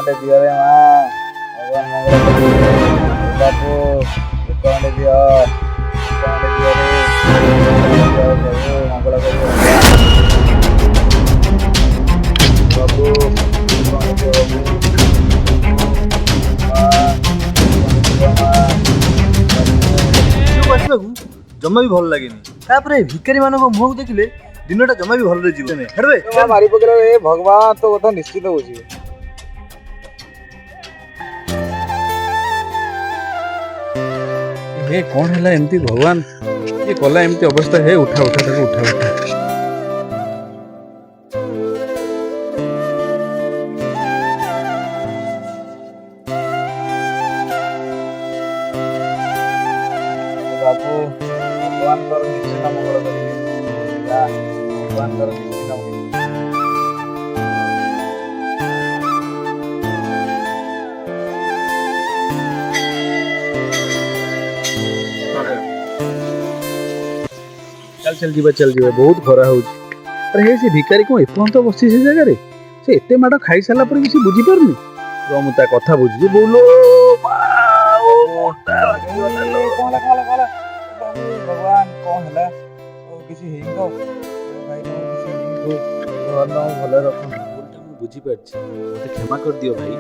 ଖଣ୍ଡେ ଦିଅରେ ମା, ଭଗବାନ ମଙ୍ଗଳ କରିବେ। ବାପୁ ଏକ ଖଣ୍ଡେ ଦିଅ, ଏକ ଖଣ୍ଡେ ଦିଅରେ, ଦିଅ ପ୍ରଭୁ ମଙ୍ଗଳ କରିବେ। ବାବୁ ଏକ ଖଣ୍ଡେ ଦିଅ ବାବୁ, ମା ଏକ ଖଣ୍ଡେ ଦିଅ ମା, ଭିଡ଼ିଓକୁ ଆସିବାକୁ ଜମା ବି ଭଲ ଲାଗେନି। ତାପରେ ଭିକାରୀ ମାନଙ୍କ ମୁହଁକୁ ଦେଖିଲେ ଦିନଟା ଜମା ବି ଭଲରେ ଯିବ। ହେଡ଼ବେ ମା ମାରି ପକେଇଲେ ରେ ଭଗବାନ ତୋ କଥା ନିଶ୍ଚିତ ବୁଝିବେ। ହେ କଣ ହେଲା ଏମିତି ଭଗବାନ, କିଏ କଲା ଏମିତି ଅବସ୍ଥା? ହେ ଉଠା ଉଠା ତାକୁ ଉଠା ଉଠା। ବାବୁ ଭଗବାନ ତୋର ନିଶ୍ଚିତ ମଙ୍ଗଳ କରିବେ। ଯା, ଭଗବାନ ତୋର ନିଶ୍ଚିତ ମଙ୍ଗଳ। ଚାଲ ଯିବା, ବହୁତ ଖରା ହଉଛି। ଆରେ ହେ ସେ ଭିକାରୀ କଣ ଏପର୍ଯ୍ୟନ୍ତ ବସିଛି ସେ ଜାଗାରେ? ସେ ଏତେ ମାଡ଼ ଖାଇସାରିଲା ପରେ ବି ସେ ବୁଝିପାରୁନି। ର ମୁଁ ତା କଥା ବୁଝୁଛି। ବୋଲୋ ବାବୁ ଭଗବାନ କଣ ହେଲା? କିଛି ହେଇନି ତ? ଭାଇ ତମର କିଛି ହେଇନି ତ? ଭଗବାନ ତମକୁ ଭଲରେ ରଖନ୍ତୁ। ମୁଁ ବୁଝିପାରୁଛି, ମତେ କ୍ଷମା କରିଦିଅ ଭାଇ।